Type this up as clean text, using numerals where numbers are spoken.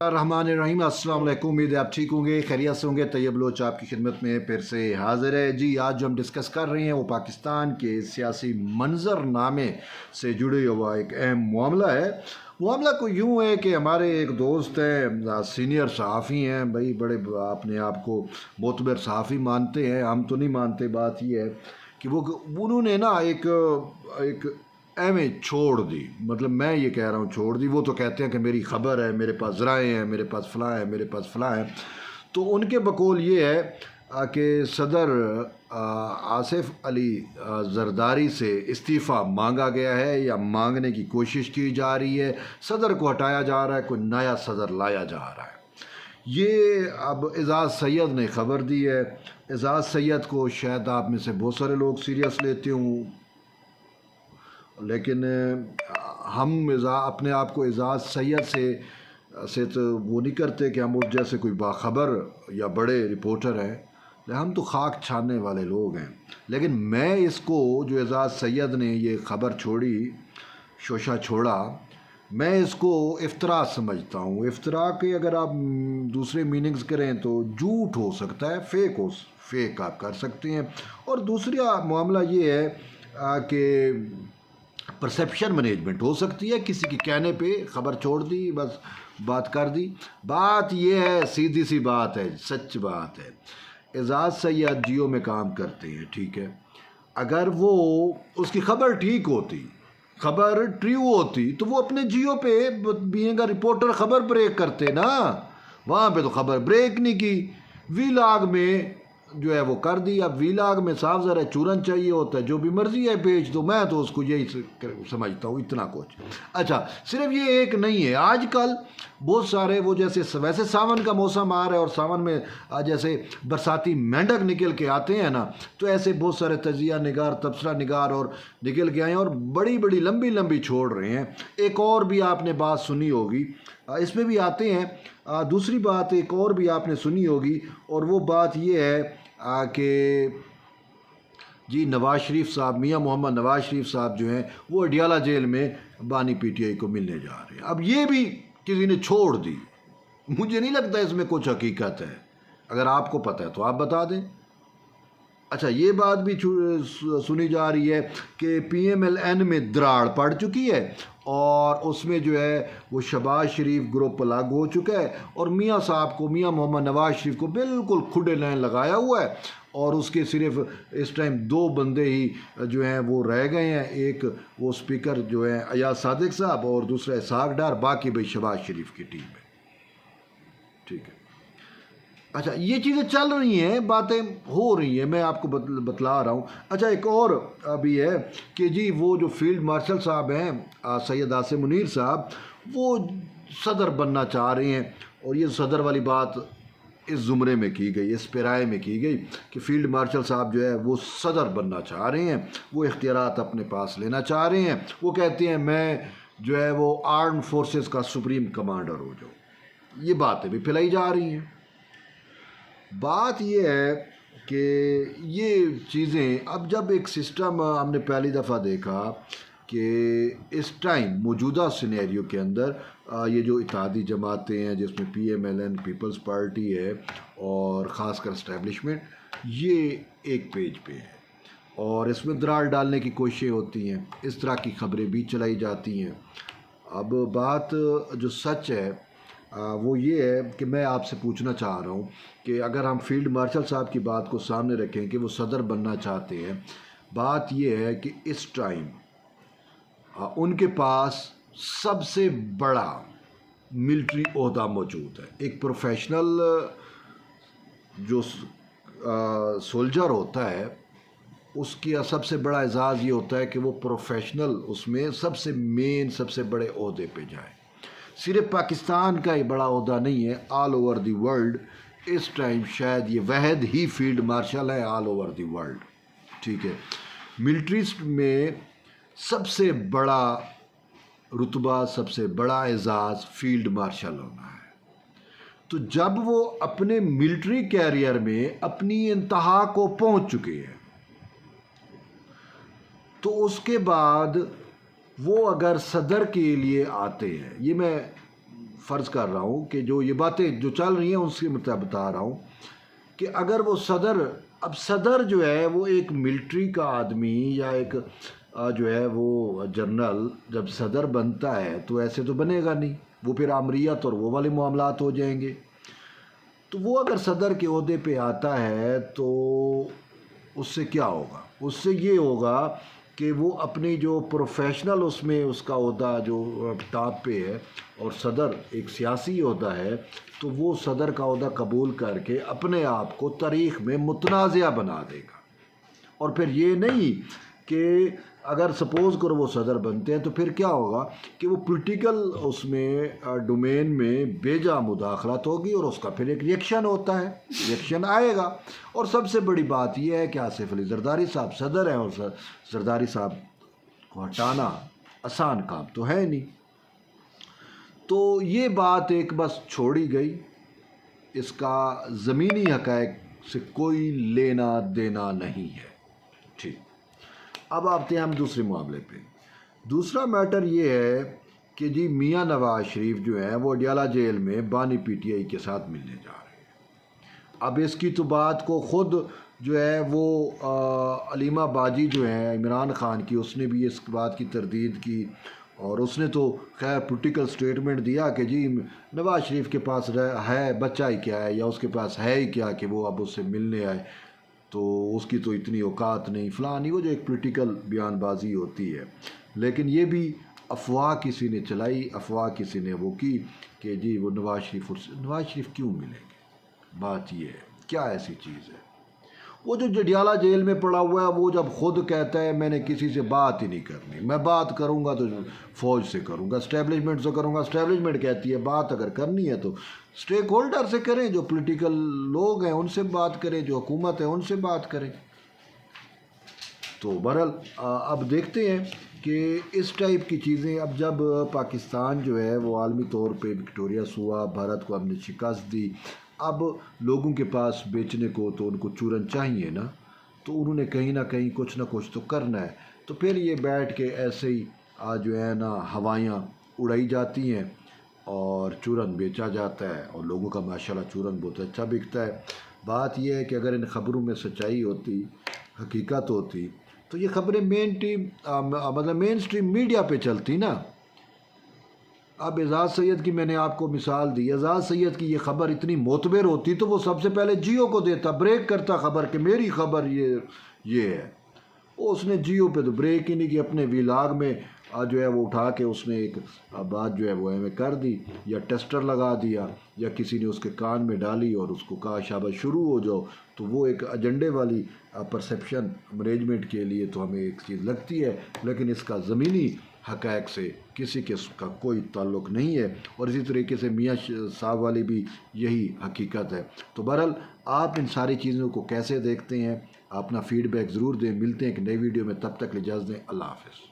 रहमान अस्सलाम वालेकुम। उम्मीद है आप ठीक होंगे, खैरियत से होंगे। तैयब बलोच आपकी खिदमत में फिर से हाजिर है जी। आज जो हम डिस्कस कर रहे हैं वो पाकिस्तान के सियासी मंजरनामे से जुड़े हुआ एक अहम मामला है। मामला को यूँ है कि हमारे एक दोस्त हैं, सीनियर सहाफ़ी हैं, भाई बड़े अपने आप को मोतबर सहाफ़ी मानते हैं, हम तो नहीं मानते। बात ये है कि उन्होंने ना एक एवं छोड़ दी, मतलब मैं ये कह रहा हूँ छोड़ दी। वो तो कहते हैं कि मेरी ख़बर है, मेरे पास ज़राए हैं, मेरे पास फ़लाँ है, मेरे पास फ़लाँ है। तो उनके बकौल ये है कि सदर आसिफ अली ज़रदारी से इस्तीफ़ा मांगा गया है या मांगने की कोशिश की जा रही है। सदर को हटाया जा रहा है, कोई नया सदर लाया जा रहा है। ये अब एजाज़ सैयद ने ख़बर दी है। एजाज़ सैयद को शायद आप में से बहुत सारे लोग सीरियस लेते हूँ, लेकिन हम अपने आप को एजाज़ सैयद से तो वो नहीं करते कि हम उस जैसे कोई बाखबर या बड़े रिपोर्टर हैं। हम तो खाक छानने वाले लोग हैं। लेकिन मैं इसको, जो एजाज़ सैयद ने ये ख़बर छोड़ी, शोशा छोड़ा, मैं इसको इफ्तरा समझता हूँ। इफ्तरा के अगर आप दूसरे मीनिंग्स करें तो झूठ हो सकता है, फेक आप कर सकते हैं। और दूसरा मामला ये है कि परसेप्शन मैनेजमेंट हो सकती है। किसी के कहने पे ख़बर छोड़ दी, बस बात कर दी। बात ये है, सीधी सी बात है, सच बात है। एजाज़ सैयद जियो में काम करते हैं, ठीक है। अगर वो उसकी ख़बर ठीक होती, ख़बर ट्रू होती, तो वो अपने जियो पे बीइंग रिपोर्टर ख़बर ब्रेक करते ना। वहाँ पे तो ख़बर ब्रेक नहीं की, वीलॉग में जो है वो कर दी। अब वीलॉग में साफ ज़रा चूरन चाहिए होता है, जो भी मर्जी है पेज दो। मैं तो उसको यही समझता हूँ, इतना कुछ। अच्छा, सिर्फ ये एक नहीं है, आजकल बहुत सारे वो जैसे वैसे सावन का मौसम आ रहा है और सावन में जैसे बरसाती मेंढक निकल के आते हैं ना, तो ऐसे बहुत सारे तजिया निगार, तबसरा निगार और निकल के आए हैं और बड़ी बड़ी लंबी लंबी छोड़ रहे हैं। एक और भी आपने बात सुनी होगी, इसमें भी आते हैं। दूसरी बात एक और भी आपने सुनी होगी, और वो बात ये है कि जी नवाज़ शरीफ साहब, मियां मोहम्मद नवाज़ शरीफ साहब जो हैं वो अडियाला जेल में बानी पीटीआई को मिलने जा रहे हैं। अब ये भी किसी ने छोड़ दी। मुझे नहीं लगता इसमें कुछ हकीकत है। अगर आपको पता है तो आप बता दें। अच्छा, ये बात भी सुनी जा रही है कि PMLN में दराड़ पड़ चुकी है और उसमें जो है वो शहबाज शरीफ ग्रुप अलग हो चुका है और मियां साहब को, मियां मोहम्मद नवाज़ शरीफ को बिल्कुल खुले लाइन लगाया हुआ है। और उसके सिर्फ इस टाइम 2 बंदे ही जो हैं वो रह गए हैं। एक वो स्पीकर जो है अयाज सादिक साहब और दूसरा इसहाक डार, बाकी भाई शहबाज शरीफ की टीम है, ठीक है। अच्छा, ये चीज़ें चल रही हैं, बातें हो रही हैं, मैं आपको बतला रहा हूँ। अच्छा, एक और अभी है कि जी वो जो फील्ड मार्शल साहब हैं सैयद आसिम मुनीर साहब, वो सदर बनना चाह रहे हैं। और ये सदर वाली बात इस ज़ुमरे में की गई, इस पेराए में की गई कि फील्ड मार्शल साहब जो है वो सदर बनना चाह रहे हैं, वो इख्तियारात अपने पास लेना चाह रहे हैं। वो कहते हैं मैं जो है वो आर्म फोर्सेस का सुप्रीम कमांडर हो जाऊँ। ये बातें भी फैलाई जा रही हैं। बात ये है कि ये चीज़ें, अब जब एक सिस्टम हमने पहली दफ़ा देखा कि इस टाइम मौजूदा सिनेरियो के अंदर ये जो इत्तेहादी जमातें हैं जिसमें PMLN पीपल्स पार्टी है और ख़ासकर इस्टेब्लिशमेंट, ये एक पेज पे है और इसमें दरार डालने की कोशिशें होती हैं। इस तरह की ख़बरें भी चलाई जाती हैं। अब बात जो सच है वो ये है कि मैं आपसे पूछना चाह रहा हूँ कि अगर हम फील्ड मार्शल साहब की बात को सामने रखें कि वो सदर बनना चाहते हैं, बात ये है कि इस टाइम उनके पास सबसे बड़ा मिलिट्री ओहदा मौजूद है। एक प्रोफेशनल जो सोल्जर होता है उसकी सबसे बड़ा एजाज़ ये होता है कि वो प्रोफेशनल उसमें सबसे मेन, सबसे बड़े ओहदे पे जाए। सिर्फ पाकिस्तान का ही बड़ा ओहदा नहीं है, ऑल ओवर दी वर्ल्ड इस टाइम शायद ये वहद ही फील्ड मार्शल है ऑल ओवर दी वर्ल्ड, ठीक है। मिलिट्री में सबसे बड़ा रुतबा, सबसे बड़ा एजाज़ फील्ड मार्शल होना है। तो जब वो अपने मिलिट्री कैरियर में अपनी इंतहा को पहुंच चुके हैं, तो उसके बाद वो अगर सदर के लिए आते हैं, ये मैं فرض کر رہا ہوں کہ جو یہ باتیں جو چل رہی ہیں اس کے مطابق بتا رہا ہوں کہ اگر وہ صدر جو ہے وہ ایک ملٹری کا آدمی یا ایک جو ہے وہ جنرل جب صدر بنتا ہے تو ایسے تو بنے گا نہیں، وہ پھر آمریت اور وہ والے معاملات ہو جائیں گے۔ تو وہ اگر صدر کے عہدے پہ آتا ہے تو اس سے کیا ہوگا؟ اس سے یہ ہوگا کہ وہ اپنی جو پروفیشنل اس میں اس کا عہدہ جو ٹاپ پہ ہے اور صدر ایک سیاسی عہدہ ہے، تو وہ صدر کا عہدہ قبول کر کے اپنے آپ کو تاریخ میں متنازع بنا دے گا۔ اور پھر یہ نہیں کہ اگر سپوز کرو وہ صدر بنتے ہیں تو پھر کیا ہوگا کہ وہ پولیٹیکل اس میں ڈومین میں بے جا مداخلت ہوگی اور اس کا پھر ایک ریئیکشن ہوتا ہے، ریئیکشن آئے گا۔ اور سب سے بڑی بات یہ ہے کہ آصف علی زرداری صاحب صدر ہیں اور زرداری صاحب کو ہٹانا آسان کام تو ہے نہیں۔ تو یہ بات ایک بس چھوڑی گئی، اس کا زمینی حقائق سے کوئی لینا دینا نہیں ہے۔ ٹھیک، اب آتے ہیں ہم دوسرے معاملے پہ۔ دوسرا میٹر یہ ہے کہ جی میاں نواز شریف جو ہیں وہ اڈیالہ جیل میں بانی پی ٹی آئی کے ساتھ ملنے جا رہے ہیں۔ اب اس کی تو بات کو خود جو ہے وہ علیمہ باجی جو ہیں عمران خان کی، اس نے بھی اس بات کی تردید کی اور اس نے تو خیر پولیٹیکل سٹیٹمنٹ دیا کہ جی نواز شریف کے پاس ہے بچہ ہی کیا ہے یا اس کے پاس ہے ہی کیا کہ وہ اب اس سے ملنے آئے، تو اس کی تو اتنی اوقات نہیں فلاں نہیں، وہ جو ایک پولیٹیکل بیان بازی ہوتی ہے۔ لیکن یہ بھی افواہ کسی نے چلائی، افواہ کسی نے وہ کی کہ جی وہ نواز شریف کیوں ملیں گے؟ بات یہ ہے کیا ایسی چیز ہے؟ وہ جو جڈیالہ جیل میں پڑا ہوا ہے وہ جب خود کہتا ہے میں نے کسی سے بات ہی نہیں کرنی، میں بات کروں گا تو فوج سے کروں گا، اسٹیبلشمنٹ سے کروں گا، اسٹیبلشمنٹ کہتی ہے بات اگر کرنی ہے تو اسٹیک ہولڈر سے کریں، جو پولیٹیکل لوگ ہیں ان سے بات کریں، جو حکومت ہے ان سے بات کریں۔ تو بہرحال اب دیکھتے ہیں کہ اس ٹائپ کی چیزیں اب جب پاکستان جو ہے وہ عالمی طور پہ وکٹوریس ہوا، بھارت کو ہم نے شکست دی، اب لوگوں کے پاس بیچنے کو تو ان کو چورن چاہیے نا، تو انہوں نے کہیں نہ کہیں کچھ نہ کچھ تو کرنا ہے۔ تو پھر یہ بیٹھ کے ایسے ہی جو ہے نا ہوائیاں اڑائی جاتی ہیں اور چورن بیچا جاتا ہے اور لوگوں کا ماشاءاللہ چورن بہت اچھا بکتا ہے۔ بات یہ ہے کہ اگر ان خبروں میں سچائی ہوتی، حقیقت ہوتی، تو یہ خبریں مین اسٹریم میڈیا پہ چلتی نا۔ اب اعزاز سید کی میں نے آپ کو مثال دی، اعزاز سید کی یہ خبر اتنی معتبر ہوتی تو وہ سب سے پہلے جیو کو دیتا، بریک کرتا خبر کہ میری خبر یہ ہے۔ اس نے جیو پہ تو بریک ہی نہیں کی، اپنے ویلاگ میں جو ہے وہ اٹھا کے اس نے ایک بات جو ہے وہ ایویں کر دی، یا ٹیسٹر لگا دیا یا کسی نے اس کے کان میں ڈالی اور اس کو کہا شاباش شروع ہو جاؤ۔ تو وہ ایک ایجنڈے والی پرسیپشن مینجمنٹ کے لیے تو ہمیں ایک چیز لگتی ہے، لیکن اس کا زمینی حقائق سے کسی قسم کا کوئی تعلق نہیں ہے۔ اور اسی طریقے سے میاں صاحب والی بھی یہی حقیقت ہے۔ تو بہرحال آپ ان ساری چیزوں کو کیسے دیکھتے ہیں؟ اپنا فیڈ بیک ضرور دیں۔ ملتے ہیں ایک نئی ویڈیو میں، تب تک اجازت دیں، اللہ حافظ۔